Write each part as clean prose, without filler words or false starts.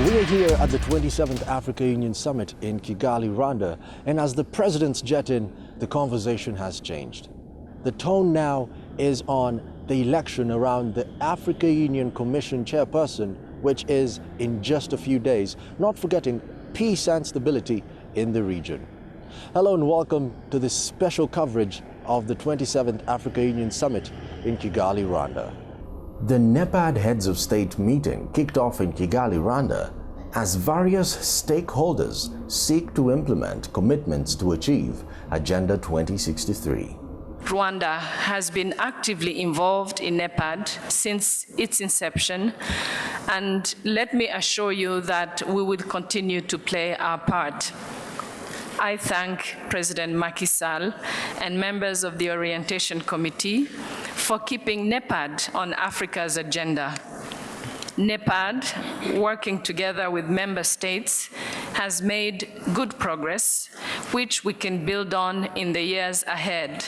We are here at the 27th Africa Union Summit in Kigali, Rwanda, and as the presidents jet in, the conversation has changed. The tone now is on the election around the Africa Union Commission chairperson, which is in just a few days, not forgetting peace and stability in the region. Hello and welcome to this special coverage of the 27th Africa Union Summit in Kigali, Rwanda. The NEPAD Heads of State meeting kicked off in Kigali, Rwanda, as various stakeholders seek to implement commitments to achieve Agenda 2063. Rwanda has been actively involved in NEPAD since its inception, and let me assure you that we will continue to play our part. I thank President Macky Sall and members of the Orientation Committee for keeping NEPAD on Africa's agenda. NEPAD, working together with member states, has made good progress, which we can build on in the years ahead,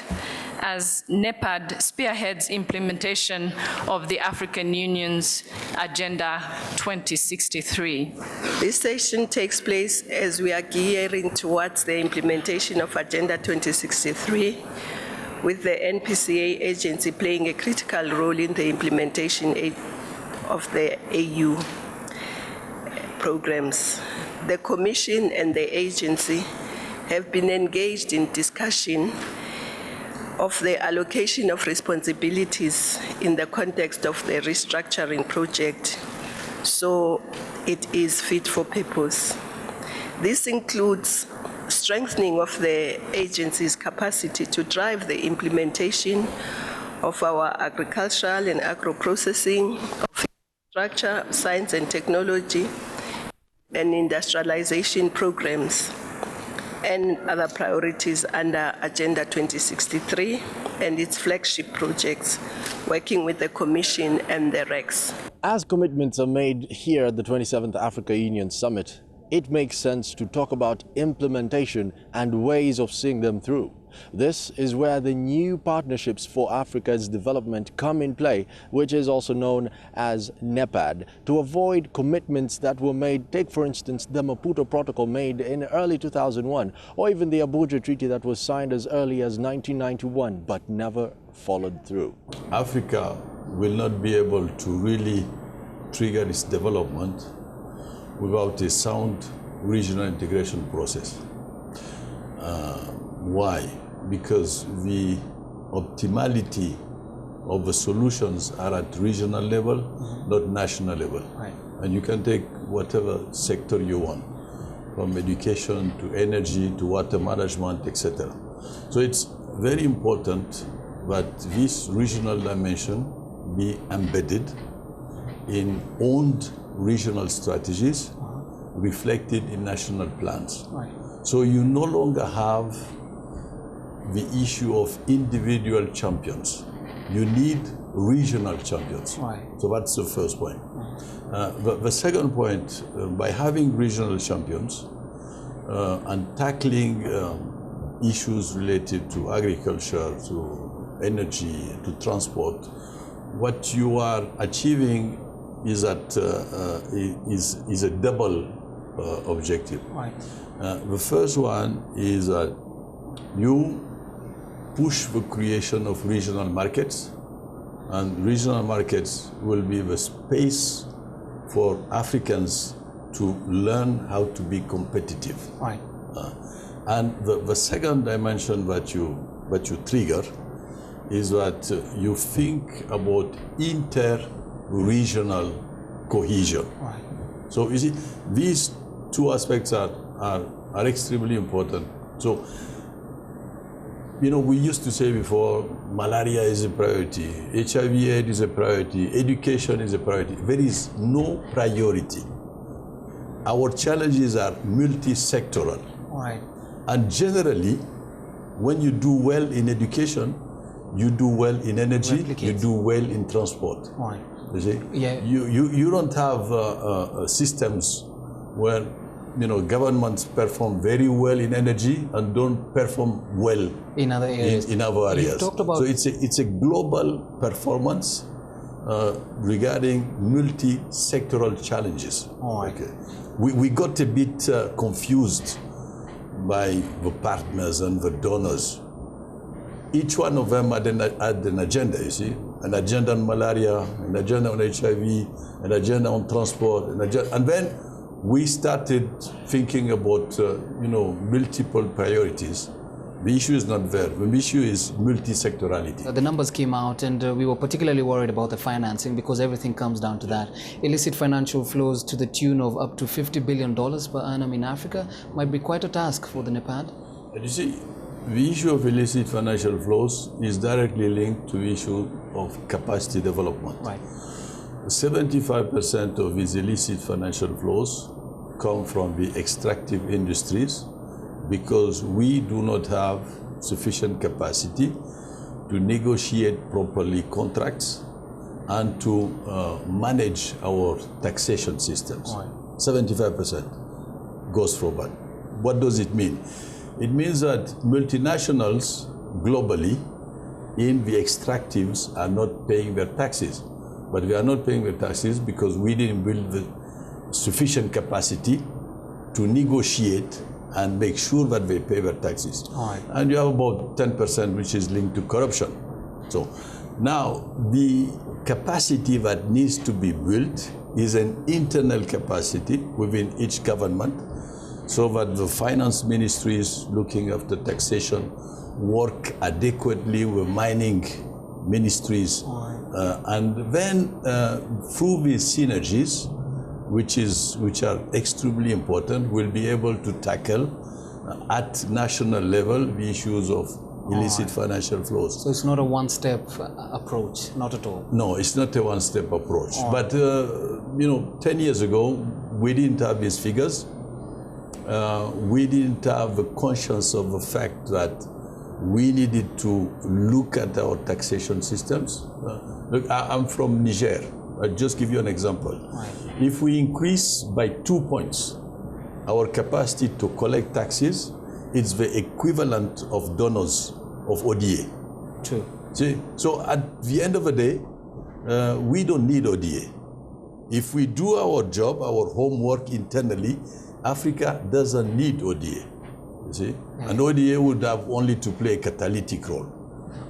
as NEPAD spearheads implementation of the African Union's Agenda 2063. This session takes place as we are gearing towards the implementation of Agenda 2063, with the NPCA agency playing a critical role in the implementation of the AU programs. The Commission and the agency have been engaged in discussion of the allocation of responsibilities in the context of the restructuring project, so it is fit for purpose. This includes strengthening of the agency's capacity to drive the implementation of our agricultural and agro-processing, of infrastructure, science and technology, and industrialization programs, and other priorities under Agenda 2063 and its flagship projects, working with the Commission and the REX. As commitments are made here at the 27th Africa Union Summit, it makes sense to talk about implementation and ways of seeing them through. This is where the new Partnerships for Africa's Development come in play, which is also known as NEPAD, to avoid commitments that were made. Take, for instance, the Maputo Protocol made in early 2001, or even the Abuja Treaty that was signed as early as 1991, but never followed through. Africa will not be able to really trigger its development without a sound regional integration process. Why? Because the optimality of the solutions are at regional level, not national level. Right. And you can take whatever sector you want, from education to energy to water management, etc. So it's very important that this regional dimension be embedded in owned regional strategies reflected in national plans. Right. So you no longer have the issue of individual champions. You need regional champions. Right. So that's the first point. The second point, by having regional champions and tackling issues related to agriculture, to energy, to transport, what you are achieving is that is a double objective. Right. The first one is that you push the creation of regional markets, and regional markets will be the space for Africans to learn how to be competitive. Right. And the second dimension that you trigger is that you think about inter-regional cohesion. Right. So you see, these two aspects are extremely important. So, you know, we used to say before, malaria is a priority, HIV/AIDS is a priority, education is a priority. There is no priority. Our challenges are multi-sectoral. Right. And generally, when you do well in education, you do well in energy, you do well in transport. Right. You see? Yeah. You don't have systems where, you know, governments perform very well in energy and don't perform well in other areas. In other areas. You talked about so it's a global performance regarding multi-sectoral challenges. Oh, okay. We got a bit confused by the partners and the donors. Each one of them had an agenda, you see, an agenda on malaria, an agenda on HIV, an agenda on transport, and then we started thinking about, multiple priorities. The issue is not there. The issue is multi-sectorality. The numbers came out, and we were particularly worried about the financing because everything comes down to that. Illicit financial flows to the tune of up to $50 billion per annum in Africa might be quite a task for the NEPAD. And you see, the issue of illicit financial flows is directly linked to the issue of capacity development. Right. 75% of these illicit financial flows come from the extractive industries because we do not have sufficient capacity to negotiate properly contracts and to manage our taxation systems. Right. 75% goes from that. What does it mean? It means that multinationals globally in the extractives are not paying their taxes. But we are not paying the taxes because we didn't build the sufficient capacity to negotiate and make sure that they pay their taxes. Right. And you have about 10% which is linked to corruption. So now the capacity that needs to be built is an internal capacity within each government so that the finance ministries looking after taxation work adequately with mining ministries. And then through these synergies, which are extremely important, we'll be able to tackle at national level the issues of illicit financial flows. So it's not a one-step approach, not at all? No, it's not a one-step approach. But 10 years ago, we didn't have these figures. We didn't have the conscience of the fact that we needed to look at our taxation systems. Look, I'm from Niger. I'll just give you an example. Right. If we increase by 2 points our capacity to collect taxes, it's the equivalent of donors of ODA. True. See? So at the end of the day, we don't need ODA. If we do our job, our homework internally, Africa doesn't need ODA. You see? Yeah. And ODA would have only to play a catalytic role.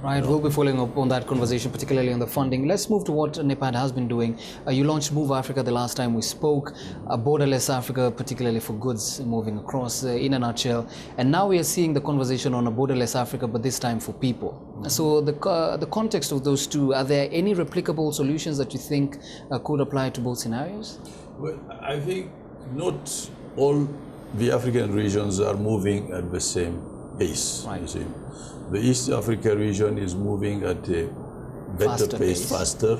Right, we'll be following up on that conversation, particularly on the funding. Let's move to what NEPAD has been doing. You launched Move Africa the last time we spoke, borderless Africa, particularly for goods moving across, in a nutshell. And now we are seeing the conversation on a borderless Africa, but this time for people. So the context of those two, are there any replicable solutions that you think could apply to both scenarios? Well, I think not all the African regions are moving at the same pace. Right. You see. The East Africa region is moving at a better pace, faster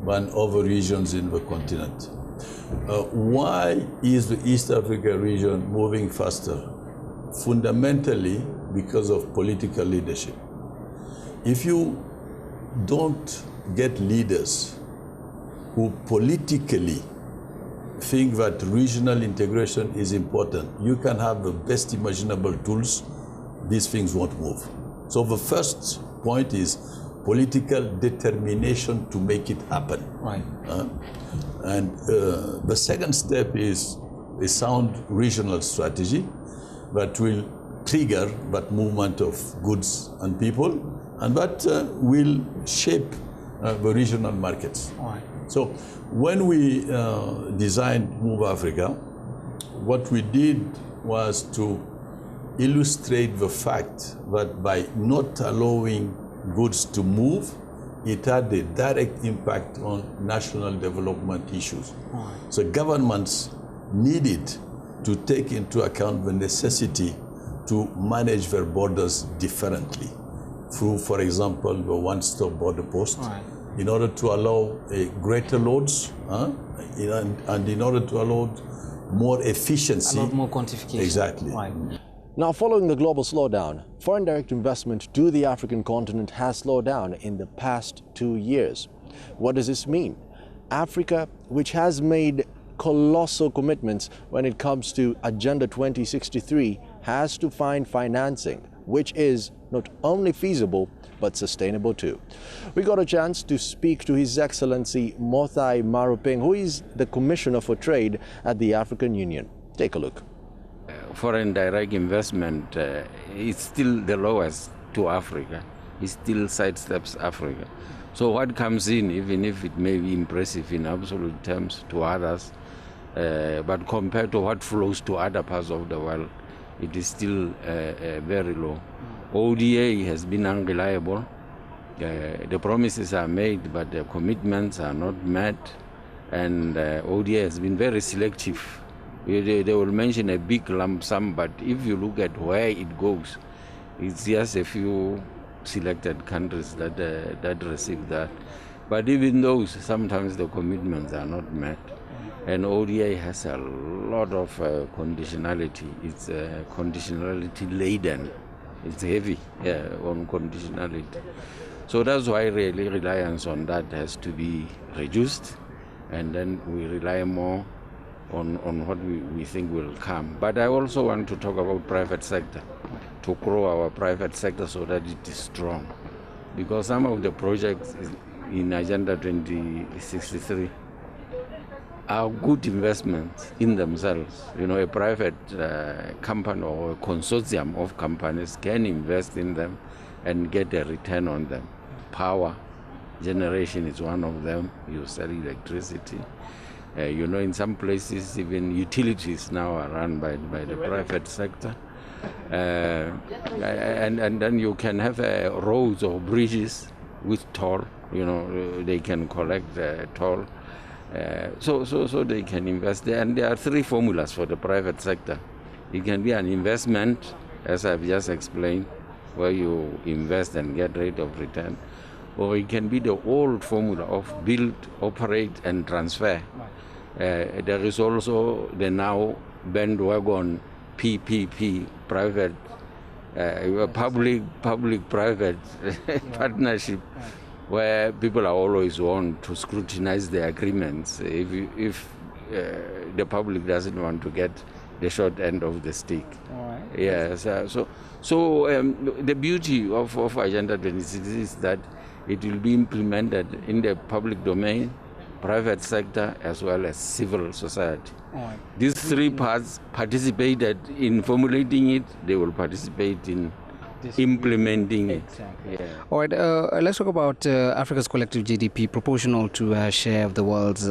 than other regions in the continent. Why is the East Africa region moving faster? Fundamentally because of political leadership. If you don't get leaders who politically think that regional integration is important, you can have the best imaginable tools, these things won't move. So the first point is political determination to make it happen. Right. And the second step is a sound regional strategy that will trigger that movement of goods and people, and that will shape the regional markets. Right. So when we designed Move Africa, what we did was to illustrate the fact that by not allowing goods to move, it had a direct impact on national development issues. Right. So governments needed to take into account the necessity to manage their borders differently through, for example, the one-stop border post, Right. in order to allow greater loads and in order to allow more efficiency. A lot more quantification. Exactly. Right. Now, following the global slowdown, foreign direct investment to the African continent has slowed down in the past 2 years. What does this mean? Africa, which has made colossal commitments when it comes to Agenda 2063, has to find financing, which is not only feasible, but sustainable too. We got a chance to speak to His Excellency Mothai Maruping, who is the Commissioner for Trade at the African Union. Take a look. Foreign direct investment is still the lowest to Africa. It still sidesteps Africa. So what comes in, even if it may be impressive in absolute terms to others, but compared to what flows to other parts of the world, it is still very low. ODA has been unreliable. The promises are made, but the commitments are not met. And ODA has been very selective. They will mention a big lump sum, but if you look at where it goes, it's just a few selected countries that receive that. But even those, sometimes the commitments are not met. And ODA has a lot of conditionality. It's conditionality laden. It's heavy on conditionality. So that's why really reliance on that has to be reduced, and then we rely more on what we think will come. But I also want to talk about private sector, to grow our private sector so that it is strong. Because some of the projects in Agenda 2063 are good investments in themselves. You know, a private company or a consortium of companies can invest in them and get a return on them. Power generation is one of them. You sell electricity. You know, in some places, even utilities now are run by the private sector. And then you can have roads or bridges with toll. You know, they can collect toll. So they can invest there. And there are three formulas for the private sector. It can be an investment, as I've just explained, where you invest and get rate of return. Or it can be the old formula of build, operate, and transfer. There is also the now bandwagon PPP, private, public-private partnership, where people are always want to scrutinize the agreements if the public doesn't want to get the short end of the stick. All right. Yes. So the beauty of Agenda 2060 is that it will be implemented in the public domain, private sector, as well as civil society. Right. These three parts participated in formulating it. They will participate in implementing it. Exactly. Yeah. All right, let's talk about Africa's collective GDP proportional to a share of the world's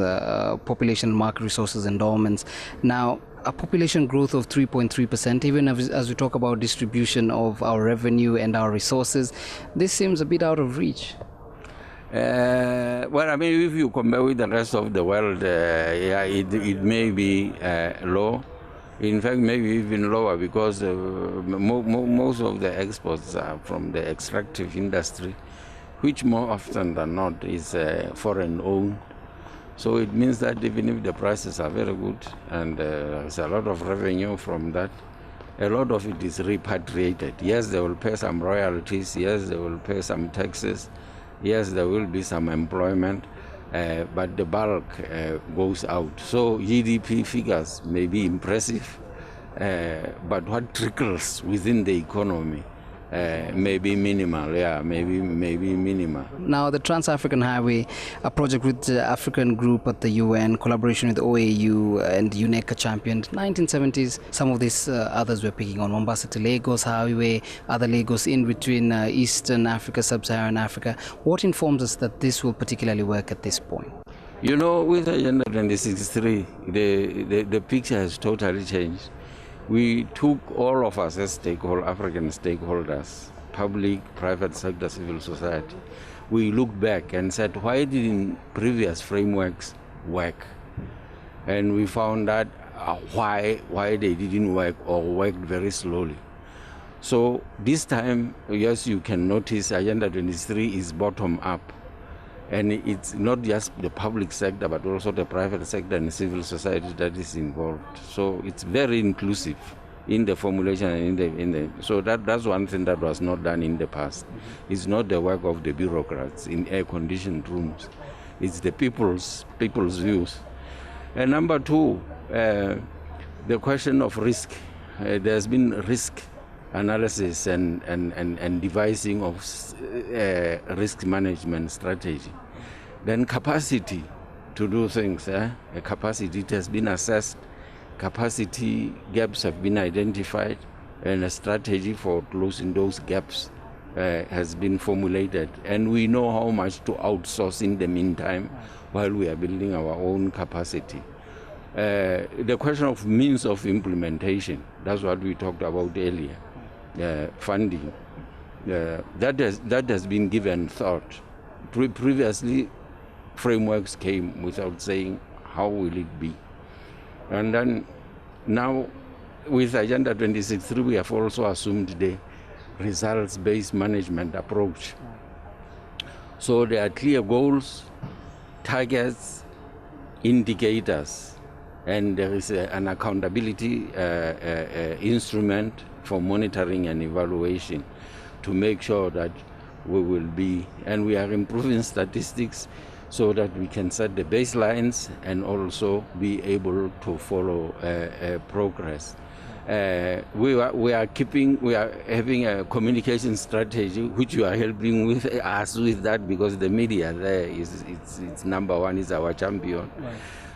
population, market resources, endowments. Now, a population growth of 3.3%, even as we talk about distribution of our revenue and our resources, this seems a bit out of reach. Well, I mean, if you compare with the rest of the world, it may be low. In fact, maybe even lower, because most of the exports are from the extractive industry, which more often than not is foreign owned. So it means that even if the prices are very good and there's a lot of revenue from that, a lot of it is repatriated. Yes, they will pay some royalties. Yes, they will pay some taxes. Yes, there will be some employment, but the bulk goes out. So GDP figures may be impressive, but what trickles within the economy may be minimal. Yeah, maybe minimal. Now, the Trans-African Highway, a project with the African group at the UN, collaboration with OAU and UNECA championed 1970s. Some of these others were picking on Mombasa to Lagos Highway, other Lagos in between Eastern Africa, Sub-Saharan Africa. What informs us that this will particularly work at this point? You know, with Agenda 2063, the picture has totally changed. We took all of us as African stakeholders, public, private sector, civil society. We looked back and said, why didn't previous frameworks work? And we found that why they didn't work or worked very slowly. So this time, yes, you can notice Agenda 23 is bottom up. And it's not just the public sector, but also the private sector and civil society that is involved. So it's very inclusive in the formulation and in the so that's one thing that was not done in the past. It's not the work of the bureaucrats in air-conditioned rooms. It's the people's views. And number two, the question of risk. There's been risk analysis and devising of risk management strategy. Then capacity to do things. A capacity, it has been assessed, capacity gaps have been identified, and a strategy for closing those gaps has been formulated. And we know how much to outsource in the meantime while we are building our own capacity. The question of means of implementation, that's what we talked about earlier, funding. That has been given thought. Previously, frameworks came without saying how will it be. And then now with Agenda 2063, we have also assumed the results-based management approach. So there are clear goals, targets, indicators, and there is an accountability instrument for monitoring and evaluation to make sure that we will be, and we are improving statistics so that we can set the baselines and also be able to follow progress. We are having a communication strategy which you are helping with us with that, because the media there it's number one, is our champion. Right.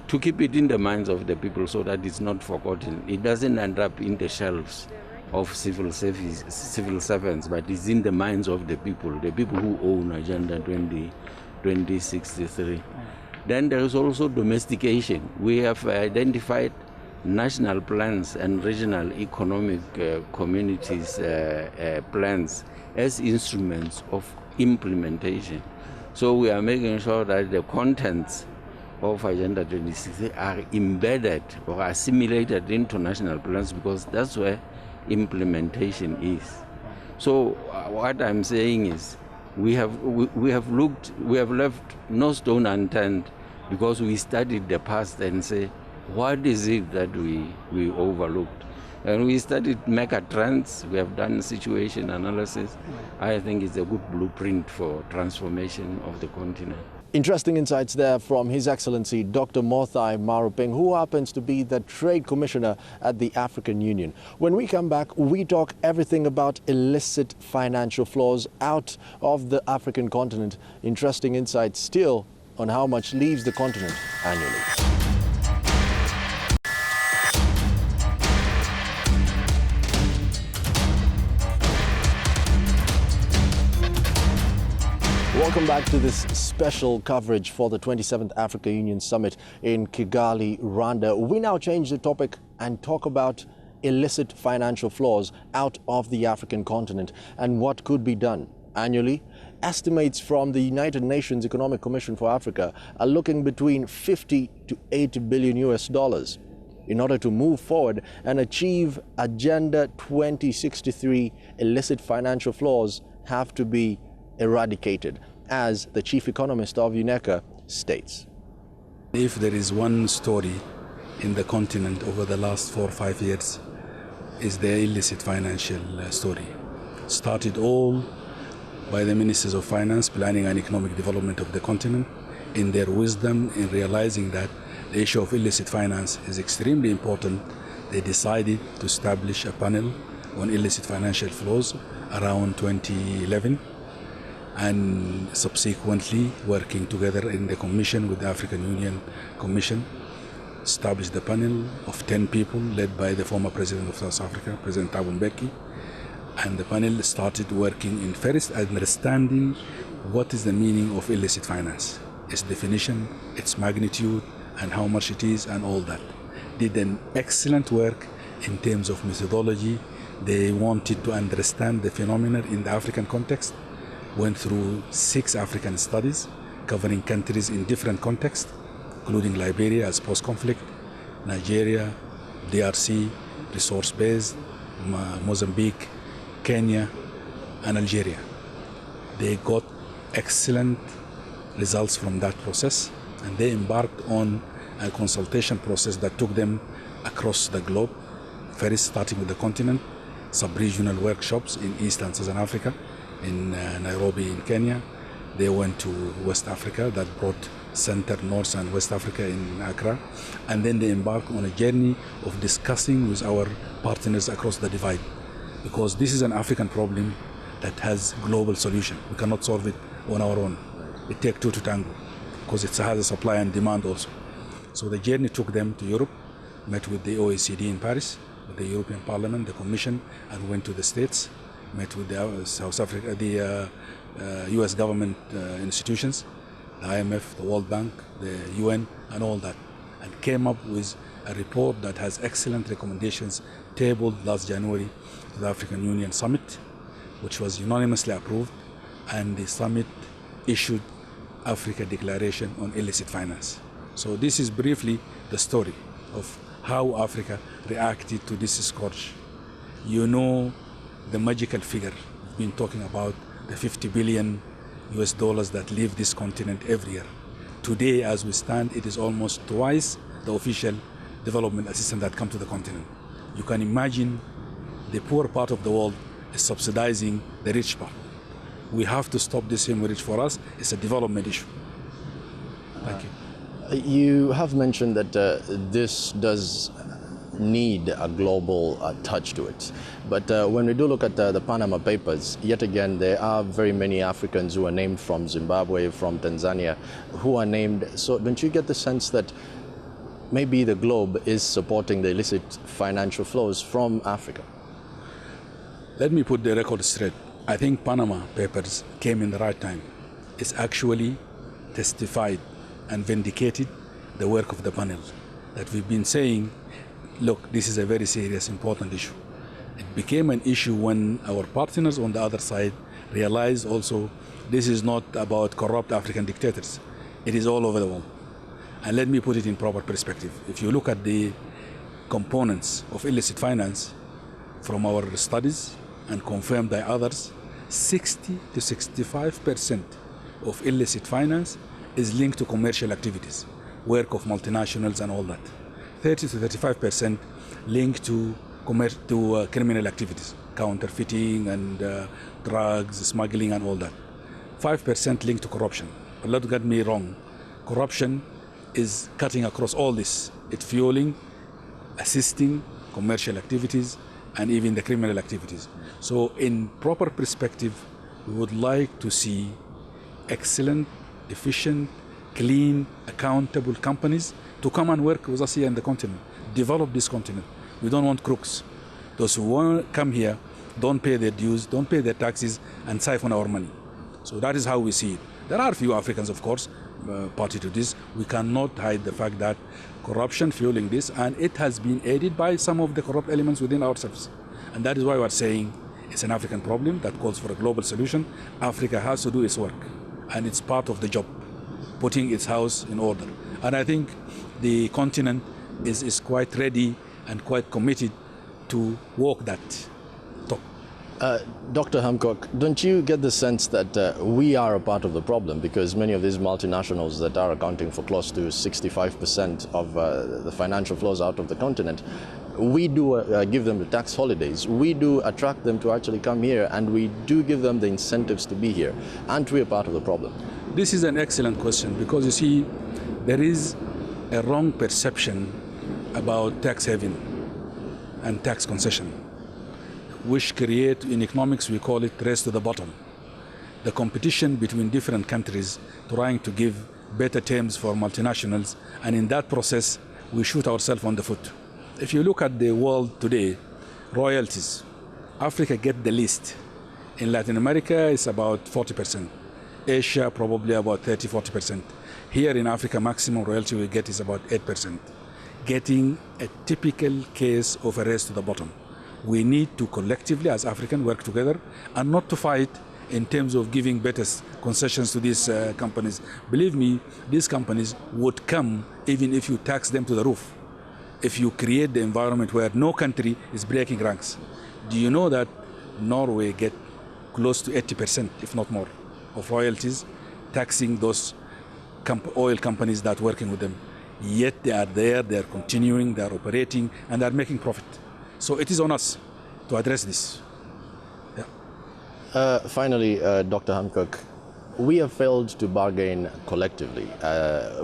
To keep it in the minds of the people so that it's not forgotten. It doesn't end up in the shelves of civil servants, but it's in the minds of the people who own Agenda 2063. Then there is also domestication. We have identified national plans and regional economic communities plans as instruments of implementation. So we are making sure that the contents of Agenda 2063 are embedded or assimilated into national plans, because that's where implementation is. So what I'm saying is we have left no stone unturned, because we studied the past and say, what is it that we overlooked? And we studied mega trends, we have done situation analysis. I think it's a good blueprint for transformation of the continent. Interesting insights there from His Excellency Dr. Mothai Maruping, who happens to be the Trade Commissioner at the African Union. When we come back, we talk everything about illicit financial flows out of the African continent. Interesting insights still on how much leaves the continent annually. Welcome back to this special coverage for the 27th Africa Union Summit in Kigali, Rwanda. We now change the topic and talk about illicit financial flows out of the African continent and what could be done. Annually, estimates from the United Nations Economic Commission for Africa are looking between 50 to 80 billion US dollars. In order to move forward and achieve Agenda 2063, illicit financial flows have to be eradicated, as the chief economist of UNECA states. If there is one story in the continent over the last 4 or 5 years, is the illicit financial story. Started all by the ministers of finance, planning and economic development of the continent, in their wisdom in realizing that the issue of illicit finance is extremely important. They decided to establish a panel on illicit financial flows around 2011, and subsequently working together in the Commission with the African Union Commission, established the panel of 10 people led by the former President of South Africa, President Thabo Mbeki, and the panel started working in first understanding what is the meaning of illicit finance, its definition, its magnitude, and how much it is, and all that. Did an excellent work in terms of methodology. They wanted to understand the phenomena in the African context, went through 6 African studies covering countries in different contexts, including Liberia as post-conflict, Nigeria, DRC, resource-based, Mozambique, Kenya, and Algeria. They got excellent results from that process, and they embarked on a consultation process that took them across the globe, first starting with the continent, sub-regional workshops in East and Southern Africa, in Nairobi in Kenya. They went to West Africa, that brought Center, North and West Africa in Accra, and then they embarked on a journey of discussing with our partners across the divide because this is an African problem that has global solution. We cannot solve it on our own. It takes two to tango, because it has a supply and demand also. So the journey took them to Europe, met with the OECD in Paris, with the European Parliament, the Commission, and went to the States, met with the South Africa, the US government institutions, the IMF, the World Bank, the UN, and all that, and came up with a report that has excellent recommendations tabled last January to the African Union Summit, which was unanimously approved, and the summit issued Africa Declaration on Illicit Finance. So this is briefly the story of how Africa reacted to this scourge. You know the magical figure we've been talking about, the 50 billion US dollars that leave this continent every year. Today, as we stand, it is almost twice the official development assistance that come to the continent. You can imagine the poor part of the world is subsidizing the rich part. We have to stop this hemorrhage. For us, it's a development issue. Thank you. You have mentioned that this does need a global touch to it. But when we do look at the Panama Papers, yet again, there are very many Africans who are named from Zimbabwe, from Tanzania, who are named. So don't you get the sense that maybe the globe is supporting the illicit financial flows from Africa? Let me put the record straight. I think Panama Papers came in the right time. It's actually testified and vindicated the work of the panel that we've been saying, look, this is a very serious, important issue. It became an issue when our partners on the other side realized also this is not about corrupt African dictators. It is all over the world. And let me put it in proper perspective. If you look at the components of illicit finance from our studies and confirmed by others, 60 to 65% of illicit finance is linked to commercial activities, work of multinationals and all that. 30 to 35% linked to criminal activities, counterfeiting and drugs, smuggling and all that. 5% linked to corruption. But don't get me wrong, corruption is cutting across all this. It's fueling, assisting commercial activities and even the criminal activities. So in proper perspective, we would like to see excellent, efficient, clean, accountable companies to come and work with us here in the continent, develop this continent. We don't want crooks. Those who want to come here don't pay their dues, don't pay their taxes, and siphon our money. So that is how we see it. There are a few Africans, of course, party to this. We cannot hide the fact that corruption fueling this, and it has been aided by some of the corrupt elements within ourselves. And that is why we are saying it's an African problem that calls for a global solution. Africa has to do its work, and it's part of the job, putting its house in order. And I think the continent is quite ready and quite committed to walk that talk. Dr. Hancock, don't you get the sense that we are a part of the problem, because many of these multinationals that are accounting for close to 65% of the financial flows out of the continent, we do give them the tax holidays, we do attract them to actually come here, and we do give them the incentives to be here. Aren't we a part of the problem? This is an excellent question, because you see, there is a wrong perception about tax haven and tax concession, which create, in economics we call it race to the bottom. The competition between different countries trying to give better terms for multinationals, and in that process we shoot ourselves on the foot. If you look at the world today, royalties, Africa get the least. In Latin America it's about 40%. Asia probably about 30-40%. Here in Africa, maximum royalty we get is about 8%. Getting a typical case of a race to the bottom. We need to collectively, as Africans, work together and not to fight in terms of giving better concessions to these companies. Believe me, these companies would come even if you tax them to the roof, if you create the environment where no country is breaking ranks. Do you know that Norway get close to 80%, if not more, of royalties, taxing those oil companies that are working with them? Yet they are there, they are continuing, they are operating, and they are making profit. So it is on us to address this. Yeah. Finally, Dr. Hancock, we have failed to bargain collectively.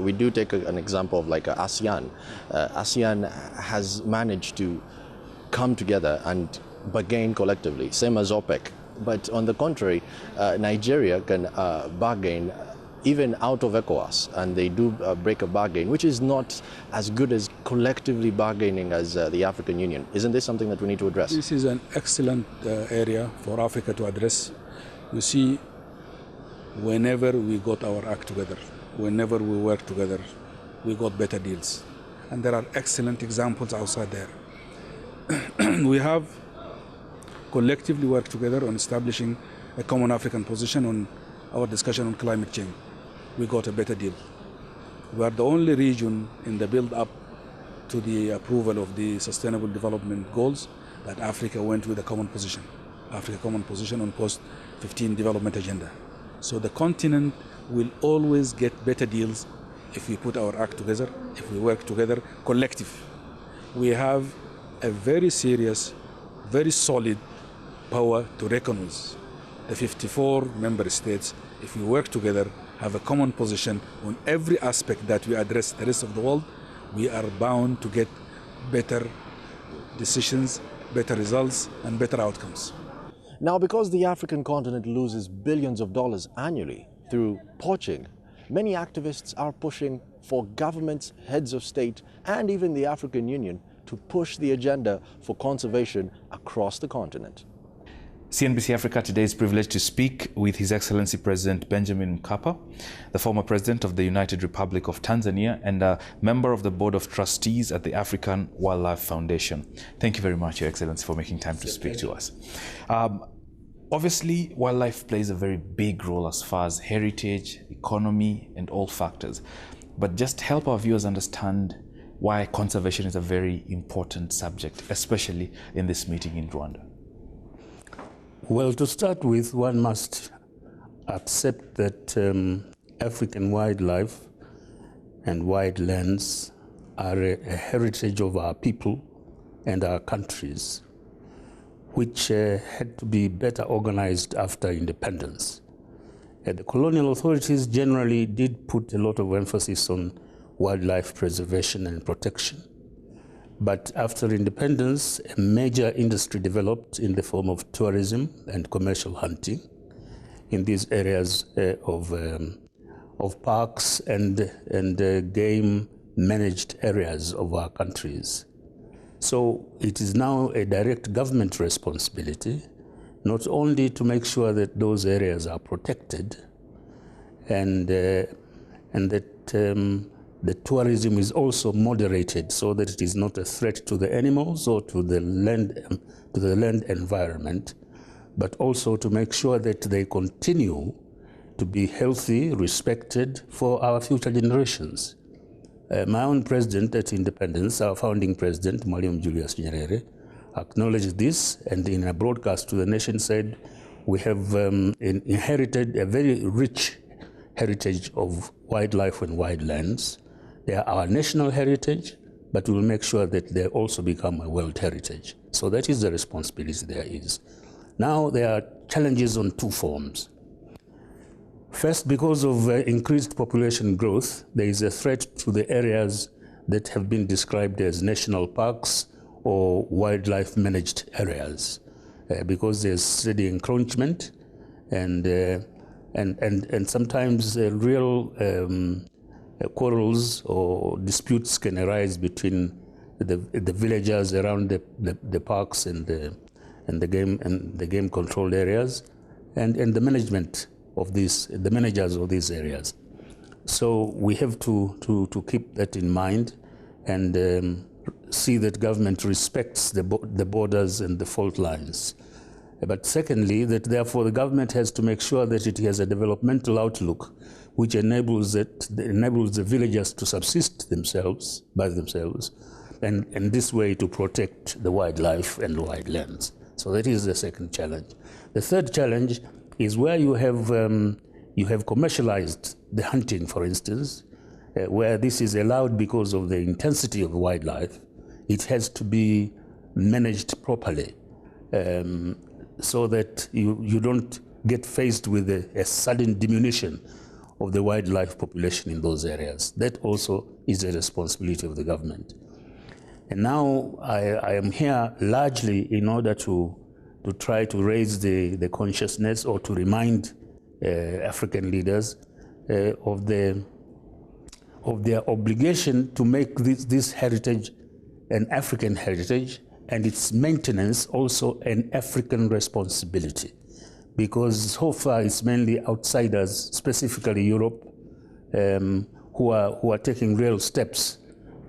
We do take an example of like ASEAN. ASEAN has managed to come together and bargain collectively, same as OPEC. But on the contrary, Nigeria can bargain even out of ECOWAS, and they do break a bargain, which is not as good as collectively bargaining as the African Union. Isn't this something that we need to address? This is an excellent area for Africa to address. You see, whenever we got our act together, whenever we work together, we got better deals. And there are excellent examples outside there. We have collectively worked together on establishing a common African position on our discussion on climate change. We got a better deal. We are the only region in the build-up to the approval of the Sustainable Development Goals that Africa went with a common position. Africa common position on post-15 development agenda. So the continent will always get better deals if we put our act together, if we work together, collective. We have a very serious, very solid power to reckon with. The 54 member states, if we work together, have a common position on every aspect that we address the rest of the world, we are bound to get better decisions, better results, and better outcomes. Now, because the African continent loses billions of dollars annually through poaching, many activists are pushing for governments, heads of state, and even the African Union to push the agenda for conservation across the continent. CNBC Africa today is privileged to speak with His Excellency President Benjamin Mkapa, the former President of the United Republic of Tanzania and a member of the Board of Trustees at the African Wildlife Foundation. Thank you very much, Your Excellency, for making time to speak to us. Obviously, wildlife plays a very big role as far as heritage, economy, and all factors. But just help our viewers understand why conservation is a very important subject, especially in this meeting in Rwanda. Well, to start with, one must accept that African wildlife and wildlands are a heritage of our people and our countries, which had to be better organized after independence. The colonial authorities generally did put a lot of emphasis on wildlife preservation and protection. But after independence, a major industry developed in the form of tourism and commercial hunting in these areas of parks and game-managed areas of our countries. So it is now a direct government responsibility, not only to make sure that those areas are protected and that the tourism is also moderated so that it is not a threat to the animals or to the land environment, but also to make sure that they continue to be healthy, respected for our future generations. My own president at independence, our founding president, Mwalimu Julius Nyerere, acknowledged this and in a broadcast to the nation said, we have inherited a very rich heritage of wildlife and wildlands. They are our national heritage, but we will make sure that they also become a world heritage. So that is the responsibility there is. Now there are challenges on two forms. First, because of increased population growth, there is a threat to the areas that have been described as national parks or wildlife managed areas, because there's steady encroachment and sometimes real quarrels or disputes can arise between the villagers around the parks and the game controlled areas and the management of the managers of these areas. So we have to keep that in mind and see that government respects the borders and the fault lines. But secondly, that therefore the government has to make sure that it has a developmental outlook which enables the villagers to subsist by themselves, and this way to protect the wildlife and wildlands. So that is the second challenge. The third challenge is where you have commercialized the hunting, for instance, where this is allowed because of the intensity of wildlife. It has to be managed properly, so that you don't get faced with a sudden diminution of the wildlife population in those areas. That also is a responsibility of the government. And now I am here largely in order to try to raise the consciousness or to remind African leaders of their obligation to make this heritage an African heritage, and its maintenance also an African responsibility. Because so far it's mainly outsiders, specifically Europe, who are taking real steps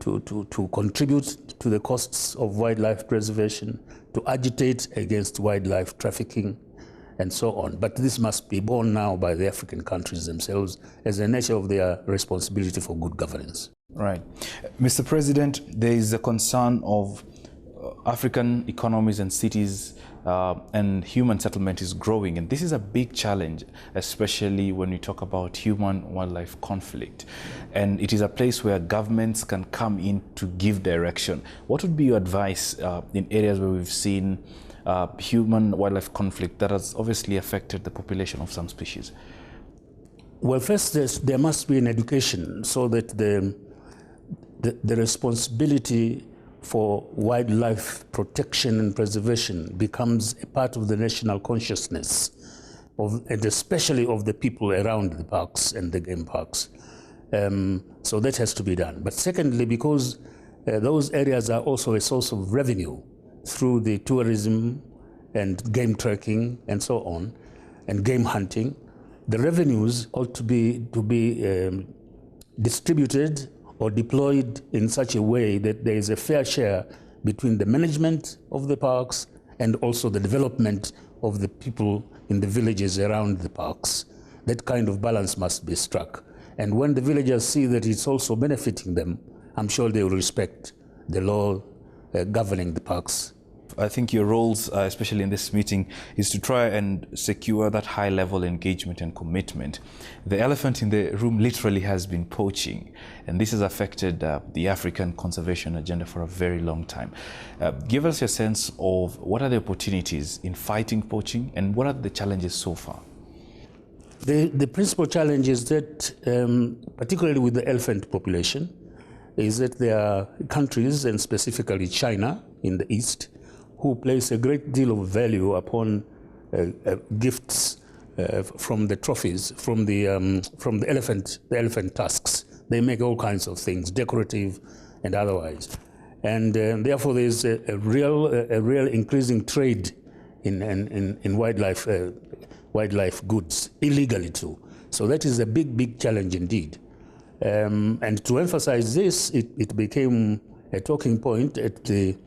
to contribute to the costs of wildlife preservation, to agitate against wildlife trafficking, and so on. But this must be borne now by the African countries themselves as the nature of their responsibility for good governance. Right. Mr. President, there is a concern of African economies and cities and human settlement is growing, and this is a big challenge, especially when we talk about human-wildlife conflict. And it is a place where governments can come in to give direction. What would be your advice in areas where we've seen human-wildlife conflict that has obviously affected the population of some species? Well, first, there must be an education so that the responsibility for wildlife protection and preservation becomes a part of the national consciousness, and especially of the people around the parks and the game parks. So that has to be done. But secondly, because those areas are also a source of revenue through the tourism and game tracking and so on, and game hunting, the revenues ought to be distributed or deployed in such a way that there is a fair share between the management of the parks and also the development of the people in the villages around the parks. That kind of balance must be struck. And when the villagers see that it's also benefiting them, I'm sure they will respect the law governing the parks. I think your roles, especially in this meeting, is to try and secure that high-level engagement and commitment. The elephant in the room literally has been poaching, and this has affected the African conservation agenda for a very long time. Give us your sense of what are the opportunities in fighting poaching, and what are the challenges so far? The principal challenge is that, particularly with the elephant population, is that there are countries, and specifically China in the East, who place a great deal of value upon gifts from the trophies, from the elephant tusks. They make all kinds of things, decorative and otherwise, and therefore there is a real increasing trade in wildlife goods, illegally too. So that is a big challenge indeed. And to emphasize this, it became a talking point at the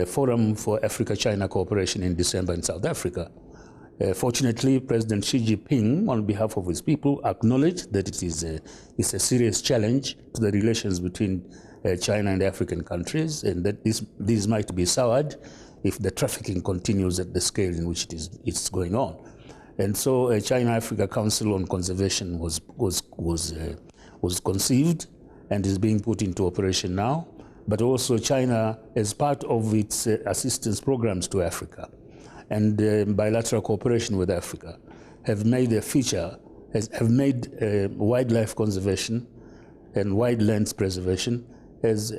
Forum for Africa-China Cooperation in December in South Africa. Fortunately, President Xi Jinping, on behalf of his people, acknowledged that it's a serious challenge to the relations between China and African countries, and that these might be soured if the trafficking continues at the scale in which it's going on. And so a China-Africa Council on Conservation was conceived and is being put into operation now. But also China, as part of its assistance programs to Africa and bilateral cooperation with Africa, have made a feature, have made wildlife conservation and wildlands preservation as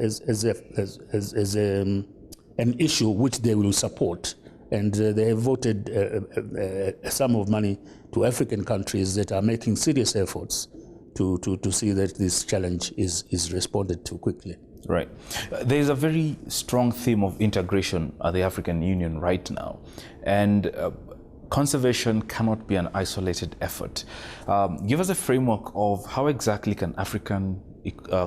an issue which they will support. And they have voted a sum of money to African countries that are making serious efforts to see that this challenge is responded to quickly. Right. There is a very strong theme of integration at the African Union right now, and conservation cannot be an isolated effort. Give us a framework of how exactly can African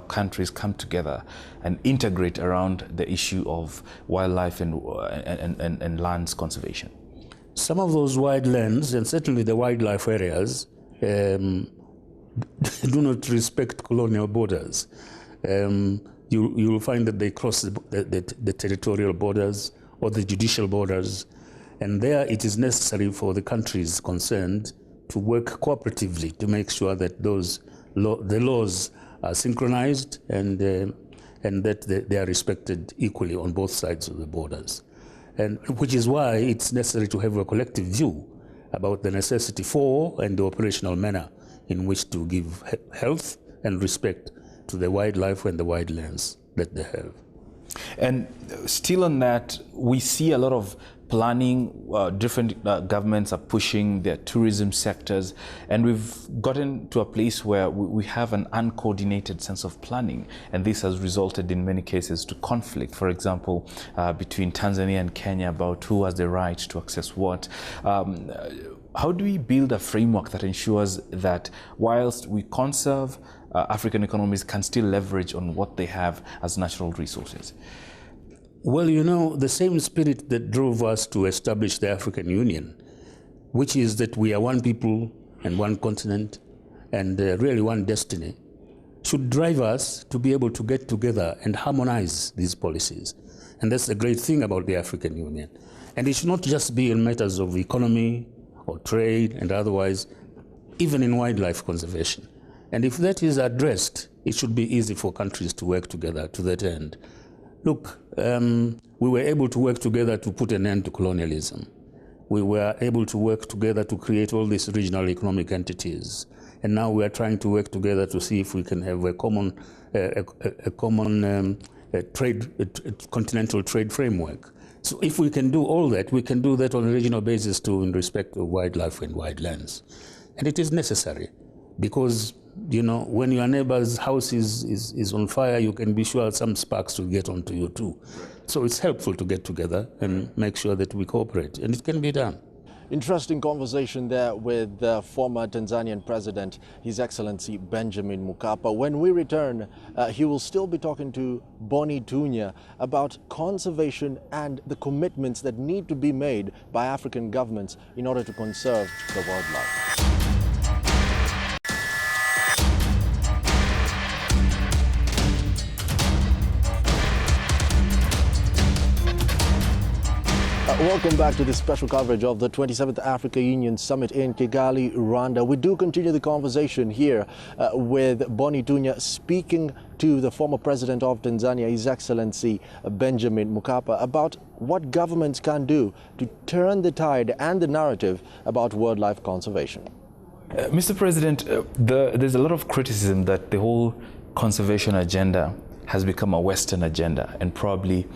countries come together and integrate around the issue of wildlife and lands conservation. Some of those wildlands, and certainly the wildlife areas, do not respect colonial borders. You will find that they cross the territorial borders or the judicial borders, and there it is necessary for the countries concerned to work cooperatively to make sure that the laws are synchronized and that they are respected equally on both sides of the borders. And which is why it's necessary to have a collective view about the necessity for and the operational manner in which to give health and respect to the wildlife and the wildlands that they have. And still on that, we see a lot of planning. Different governments are pushing their tourism sectors, and we've gotten to a place where we have an uncoordinated sense of planning, and this has resulted in many cases to conflict, for example, between Tanzania and Kenya about who has the right to access what. How do we build a framework that ensures that whilst we conserve, African economies can still leverage on what they have as natural resources? Well, you know, the same spirit that drove us to establish the African Union, which is that we are one people and one continent and really one destiny, should drive us to be able to get together and harmonize these policies. And that's the great thing about the African Union. And it should not just be in matters of economy or trade and otherwise, even in wildlife conservation. And if that is addressed, it should be easy for countries to work together to that end. Look, we were able to work together to put an end to colonialism. We were able to work together to create all these regional economic entities. And now we are trying to work together to see if we can have a common continental trade framework. So if we can do all that, we can do that on a regional basis too in respect of wildlife and wildlands. And it is necessary because, you know, when your neighbor's house is on fire, you can be sure some sparks will get onto you too. So it's helpful to get together and make sure that we cooperate, and it can be done. Interesting conversation there with the former Tanzanian President, His Excellency Benjamin Mkapa. When we return, he will still be talking to Boni Tunya about conservation and the commitments that need to be made by African governments in order to conserve the wildlife. Welcome back to this special coverage of the 27th Africa Union Summit in Kigali, Rwanda. We do continue the conversation here with Boni Tunya speaking to the former president of Tanzania, His Excellency Benjamin Mkapa, about what governments can do to turn the tide and the narrative about wildlife conservation. Mr. President, there's a lot of criticism that the whole conservation agenda has become a Western agenda, and probably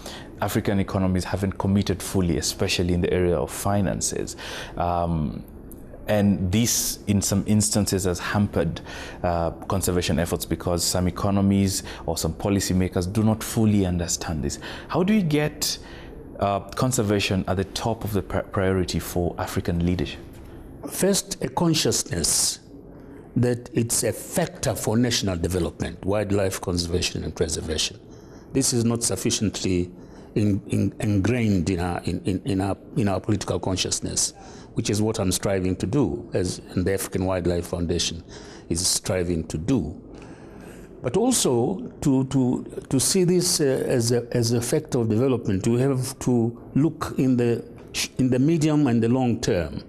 African economies haven't committed fully, especially in the area of finances. And this, in some instances, has hampered conservation efforts because some economies or some policymakers do not fully understand this. How do we get conservation at the top of the priority for African leadership? First, a consciousness that it's a factor for national development, wildlife conservation and preservation. This is not sufficiently ingrained in our political consciousness, which is what I'm striving to do, and the African Wildlife Foundation is striving to do. But also to see this as a factor of development, we have to look in the medium and the long term.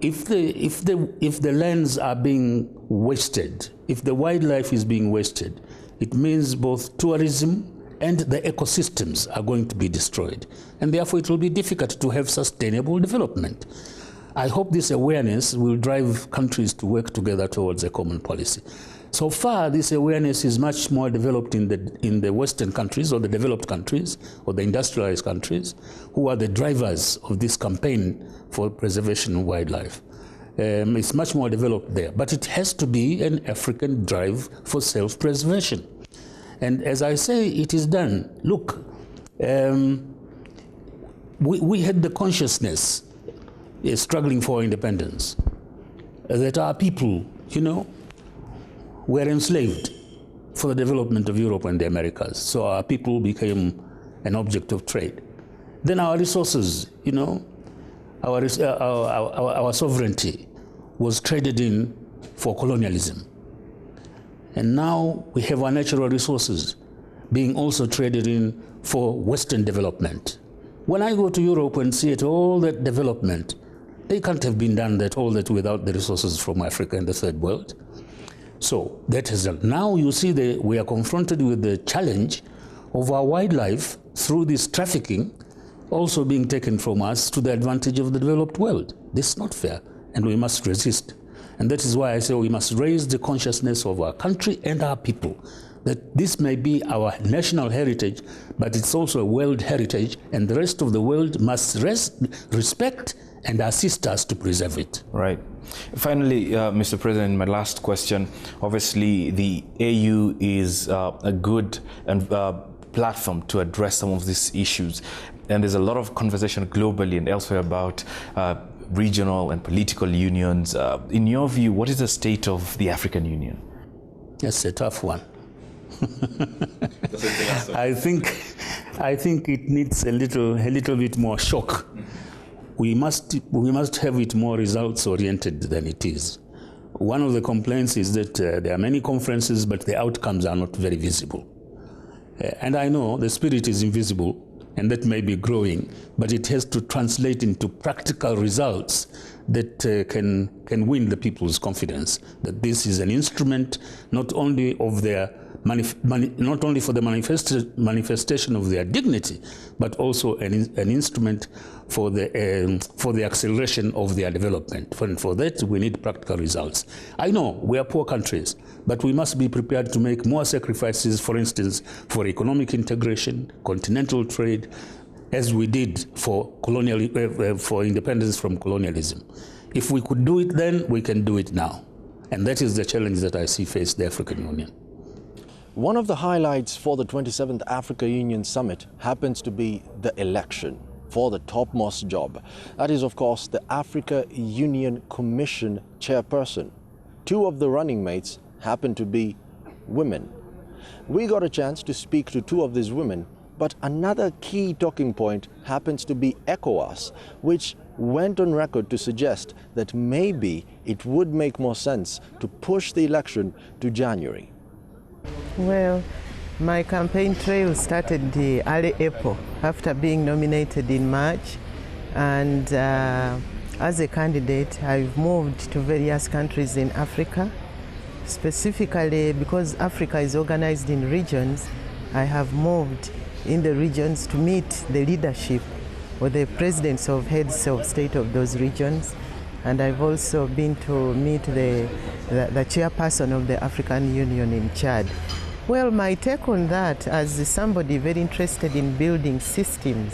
If the lands are being wasted, if the wildlife is being wasted, it means both tourism and the ecosystems are going to be destroyed. And therefore it will be difficult to have sustainable development. I hope this awareness will drive countries to work together towards a common policy. So far, this awareness is much more developed in the Western countries or the developed countries or the industrialized countries who are the drivers of this campaign for preservation of wildlife. It's much more developed there, but it has to be an African drive for self-preservation. And as I say, it is done. Look, we had the consciousness struggling for independence that our people, you know, were enslaved for the development of Europe and the Americas. So our people became an object of trade. Then our resources, you know, our sovereignty was traded in for colonialism. And now we have our natural resources being also traded in for Western development. When I go to Europe and see it, all that development, they can't have been done all that without the resources from Africa and the Third World. So that is now you see we are confronted with the challenge of our wildlife through this trafficking also being taken from us to the advantage of the developed world. This is not fair, and we must resist. And that is why I say we must raise the consciousness of our country and our people that this may be our national heritage, but it's also a world heritage, and the rest of the world must respect and assist us to preserve it. Right. Finally, Mr. President, my last question. Obviously, the AU is a good and platform to address some of these issues. And there's a lot of conversation globally and elsewhere about regional and political unions. In your view, what is the state of the African Union? That's a tough one. I think it needs a little bit more shock. We must have it more results oriented than it is. One of the complaints is that there are many conferences, but the outcomes are not very visible. And I know the spirit is invisible, and that may be growing, but it has to translate into practical results that can win the people's confidence that this is an instrument not only of their not only for the manifestation of their dignity, but also an instrument for the acceleration of their development. For that, we need practical results. I know we are poor countries, but we must be prepared to make more sacrifices, for instance, for economic integration, continental trade, as we did for independence from colonialism. If we could do it then, we can do it now. And that is the challenge that I see face the African Union. One of the highlights for the 27th Africa Union Summit happens to be the election for the topmost job. That is, of course, the Africa Union Commission chairperson. Two of the running mates happen to be women. We got a chance to speak to two of these women, but another key talking point happens to be ECOWAS, which went on record to suggest that maybe it would make more sense to push the election to January. Well, my campaign trail started early April after being nominated in March, and as a candidate I've moved to various countries in Africa. Specifically because Africa is organized in regions, I have moved in the regions to meet the leadership or the presidents of heads of state of those regions. And I've also been to meet the chairperson of the African Union in Chad. Well, my take on that, as somebody very interested in building systems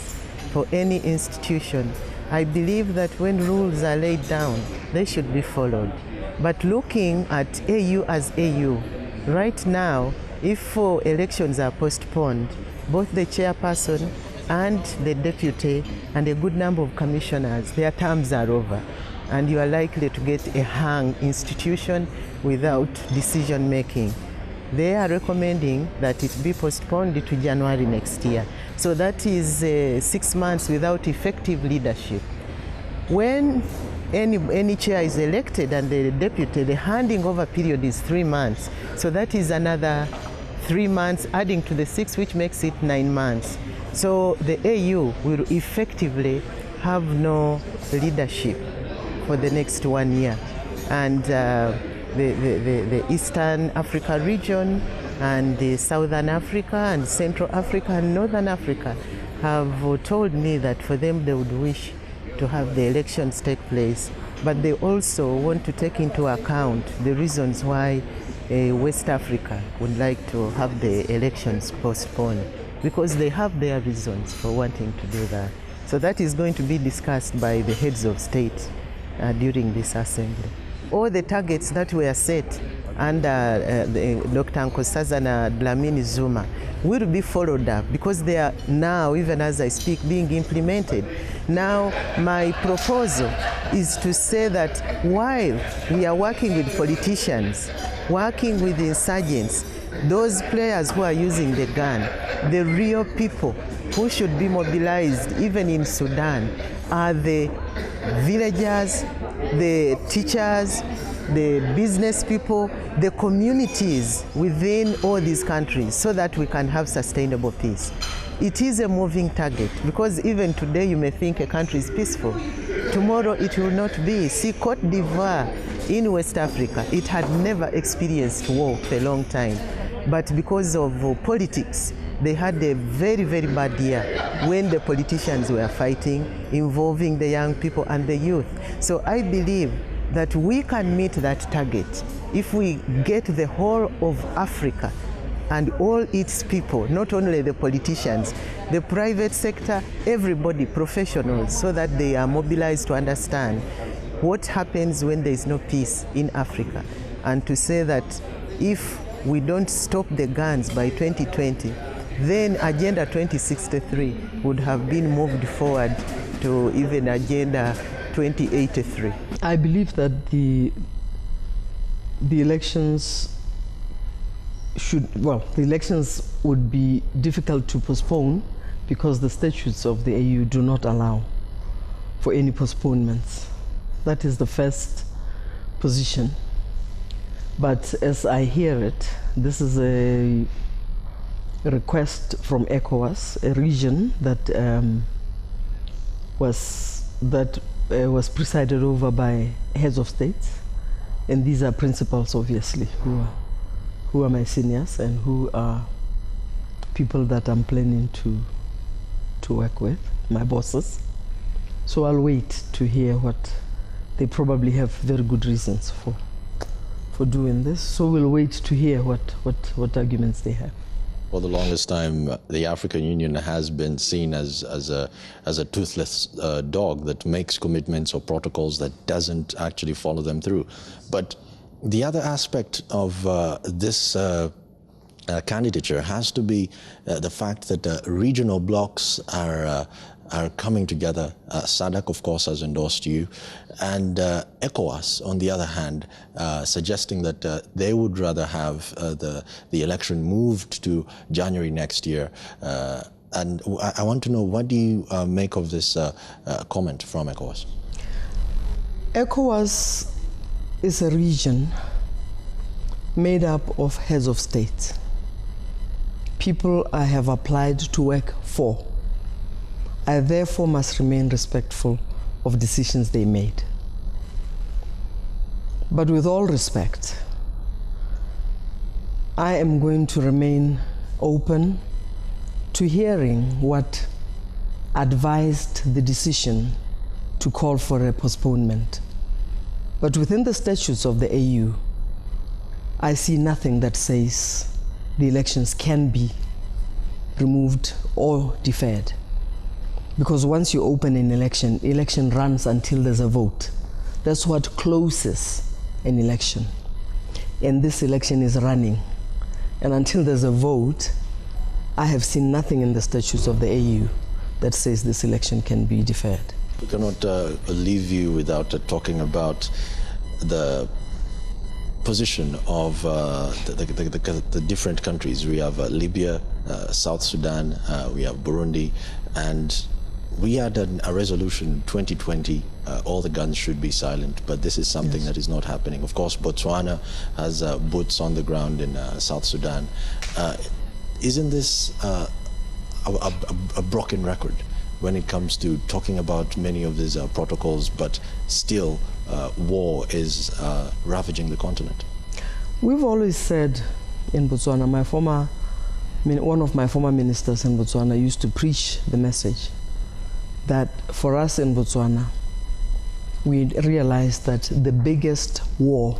for any institution, I believe that when rules are laid down, they should be followed. But looking at AU as AU, right now, if elections are postponed, both the chairperson and the deputy and a good number of commissioners, their terms are over. And you are likely to get a hung institution without decision making. They are recommending that it be postponed to January next year. So that is 6 months without effective leadership. When any chair is elected and the deputy, the handing over period is 3 months. So that is another 3 months adding to the 6, which makes it 9 months. So the AU will effectively have no leadership for the next 1 year. And the Eastern Africa region and the Southern Africa and Central Africa and Northern Africa have told me that for them they would wish to have the elections take place, but they also want to take into account the reasons why West Africa would like to have the elections postponed, because they have their reasons for wanting to do that. So that is going to be discussed by the heads of state during this assembly. All the targets that were set under Dr. Nkosazana Dlamini Zuma will be followed up, because they are now, even as I speak, being implemented. Now, my proposal is to say that while we are working with politicians, working with insurgents, those players who are using the gun, the real people who should be mobilized, even in Sudan, are the villagers, the teachers, the business people, the communities within all these countries, so that we can have sustainable peace. It is a moving target, because even today you may think a country is peaceful. Tomorrow it will not be. See, Cote d'Ivoire in West Africa, it had never experienced war for a long time. But because of politics, they had a very, very bad year when the politicians were fighting, involving the young people and the youth. So I believe that we can meet that target if we get the whole of Africa and all its people, not only the politicians, the private sector, everybody, professionals, so that they are mobilized to understand what happens when there is no peace in Africa, and to say that if we don't stop the guns by 2020, then Agenda 2063 would have been moved forward to even Agenda 2083. I believe that the elections the elections would be difficult to postpone because the statutes of the AU do not allow for any postponements. That is the first position. But as I hear it, this is a request from ECOWAS, a region that was presided over by heads of states, and these are principals, obviously, who are my seniors and who are people that I'm planning to work with, my bosses. So I'll wait to hear what they probably have very good reasons for doing this. So we'll wait to hear what arguments they have. For the longest time, the African Union has been seen as a toothless dog that makes commitments or protocols that doesn't actually follow them through. But the other aspect of this candidature has to be the fact that regional blocs are coming together. SADC, of course, has endorsed you, and ECOWAS, on the other hand, suggesting that they would rather have the election moved to January next year. And I want to know, what do you make of this comment from ECOWAS? ECOWAS is a region made up of heads of state, people I have applied to work for. I therefore must remain respectful of decisions they made. But with all respect, I am going to remain open to hearing what advised the decision to call for a postponement. But within the statutes of the AU, I see nothing that says the elections can be removed or deferred. Because once you open an election runs until there's a vote. That's what closes an election. And this election is running. And until there's a vote, I have seen nothing in the statutes of the AU that says this election can be deferred. We cannot leave you without talking about the position of the different countries. We have Libya, South Sudan, we have Burundi, and we had a resolution 2020, all the guns should be silent, but this is something that is not happening. Of course, Botswana has boots on the ground in South Sudan. Isn't this a broken record when it comes to talking about many of these protocols, but still war is ravaging the continent? We've always said in Botswana, one of my former ministers in Botswana used to preach the message that for us in Botswana, we realized that the biggest war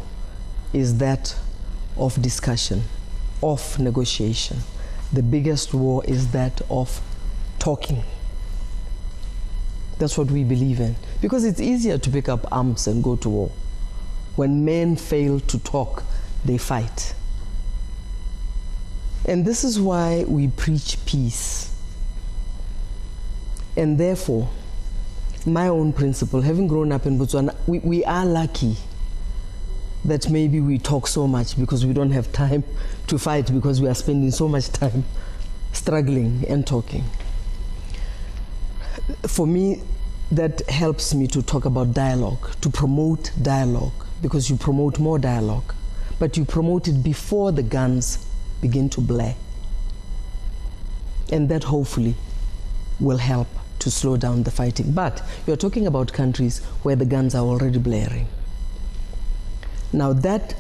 is that of discussion, of negotiation. The biggest war is that of talking. That's what we believe in. Because it's easier to pick up arms and go to war. When men fail to talk, they fight. And this is why we preach peace. And therefore, my own principle, having grown up in Botswana, we are lucky that maybe we talk so much because we don't have time to fight, because we are spending so much time struggling and talking. For me, that helps me to talk about dialogue, to promote dialogue, because you promote more dialogue, but you promote it before the guns begin to blare. And that hopefully will help to slow down the fighting. But you're talking about countries where the guns are already blaring. Now that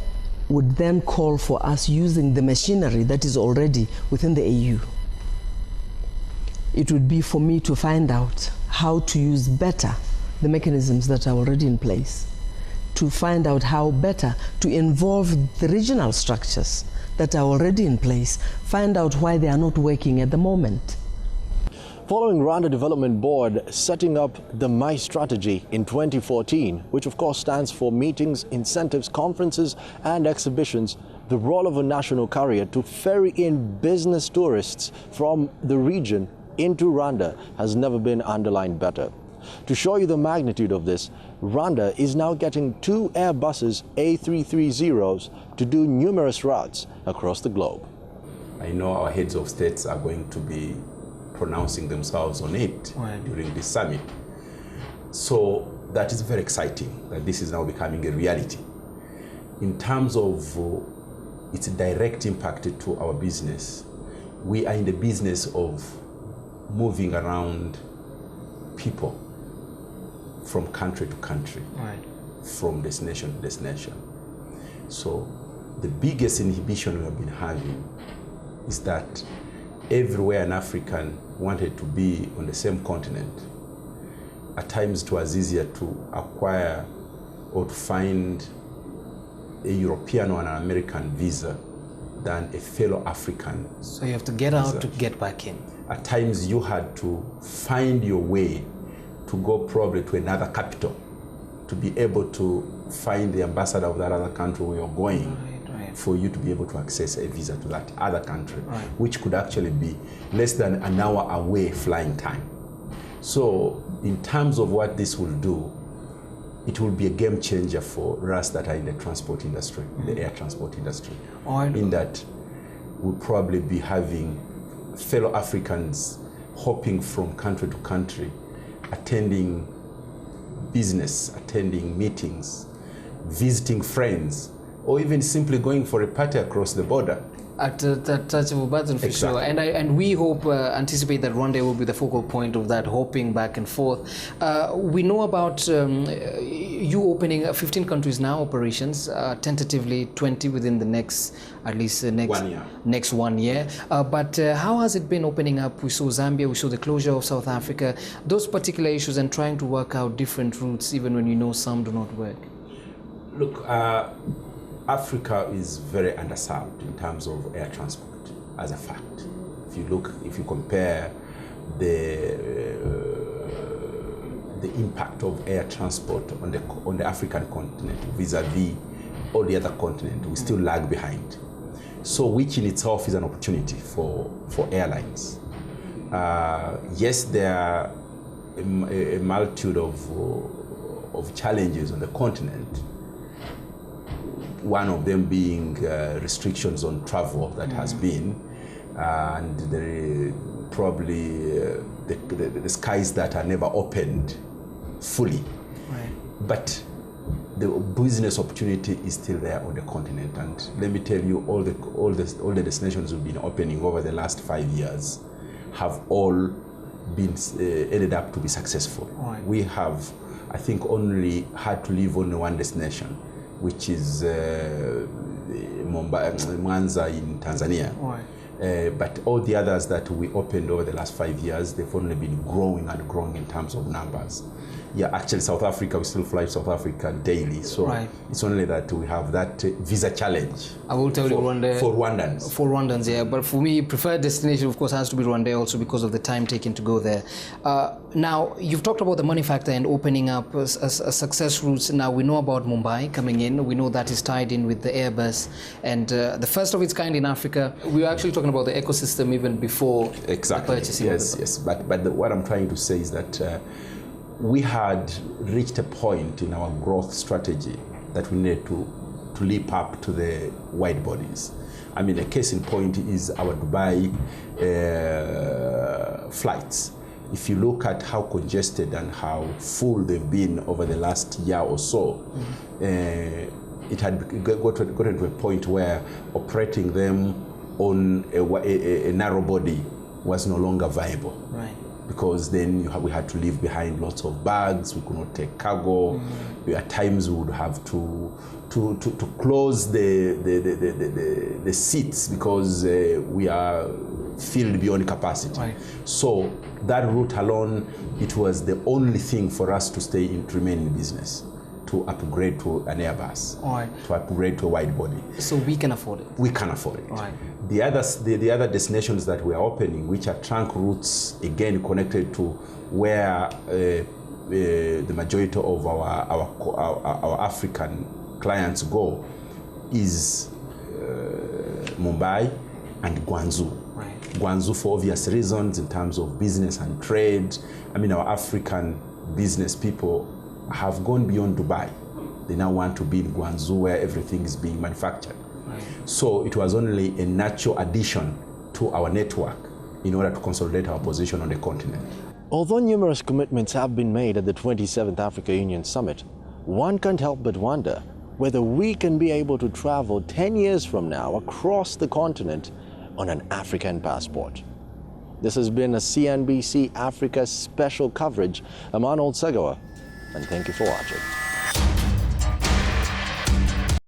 would then call for us using the machinery that is already within the AU. It would be for me to find out how to use better the mechanisms that are already in place, to find out how better to involve the regional structures that are already in place, find out why they are not working at the moment. Following Rwanda Development Board setting up the MY strategy in 2014, which of course stands for Meetings, Incentives, Conferences and Exhibitions, the role of a national carrier to ferry in business tourists from the region into Rwanda has never been underlined better. To show you the magnitude of this, Rwanda is now getting 2 Airbuses A330s to do numerous routes across the globe. I know our heads of states are going to be pronouncing themselves on it during this summit. So that is very exciting that this is now becoming a reality. In terms of its direct impact to our business, we are in the business of moving around people from country to country, from destination to destination. So the biggest inhibition we have been having is that everywhere an African wanted to be on the same continent, at times it was easier to acquire or to find a European or an American visa than a fellow African. So you have to get out to get back in. At times you had to find your way to go probably to another capital to be able to find the ambassador of that other country where you're going, for you to be able to access a visa to that other country, which could actually be less than an hour away flying time. So in terms of what this will do, it will be a game changer for us that are in the transport industry, the air transport industry, in that we'll probably be having fellow Africans hopping from country to country, attending business, attending meetings, visiting friends, or even simply going for a party across the border. At that touch of a button, for sure. And we hope, anticipate that Rwanda will be the focal point of that hopping back and forth. We know about you opening 15 countries now, operations, tentatively 20 within the next, at least the next 1 year. But how has it been opening up? We saw Zambia, we saw the closure of South Africa, those particular issues, and trying to work out different routes, even when you know some do not work. Look, Africa is very underserved in terms of air transport, as a fact. If you compare the impact of air transport on the African continent vis-a-vis all the other continent, we still lag behind. So, which in itself is an opportunity for airlines. Yes, there are a multitude of challenges on the continent. One of them being restrictions on travel that has been, and probably the skies that are never opened fully. But the business opportunity is still there on the continent, and let me tell you, all the destinations we've been opening over the last 5 years have all been ended up to be successful. We have, I think, only had to leave only one destination, which is Mwanza in Tanzania. But all the others that we opened over the last 5 years, they've only been growing and growing in terms of numbers. Yeah, actually South Africa, we still fly to South Africa daily. So it's only that we have that visa challenge. I will tell you, Rwanda, for Rwandans. For Rwandans, yeah. But for me, preferred destination, of course, has to be Rwanda also because of the time taken to go there. Now, you've talked about the money factor and opening up a success routes. Now, we know about Mumbai coming in. We know that is tied in with the Airbus and the first of its kind in Africa. We were actually talking about the ecosystem even before the purchasing. Yes. But what I'm trying to say is that we had reached a point in our growth strategy that we needed to leap up to the wide bodies. I mean, a case in point is our Dubai flights. If you look at how congested and how full they've been over the last year or so, it had gotten to a point where operating them on a narrow body was no longer viable. Because then we had to leave behind lots of bags. We could not take cargo. At times we would have to close the seats because we are filled beyond capacity. So that route alone, it was the only thing for us to remain in business, to upgrade to an Airbus, All right. to upgrade to a wide body. So we can afford it? We can afford it. All right. The other destinations that we are opening, which are trunk routes, again connected to where the majority of our African clients go, is Mumbai and Guangzhou. Right. Guangzhou for obvious reasons in terms of business and trade. I mean, our African business people have gone beyond Dubai. They now want to be in Guangzhou where everything is being manufactured. Right. So it was only a natural addition to our network in order to consolidate our position on the continent. Although numerous commitments have been made at the 27th Africa Union Summit, one can't help but wonder whether we can be able to travel 10 years from now across the continent on an African passport. This has been a CNBC Africa special coverage. I'm Arnold Segawa, and thank you for watching.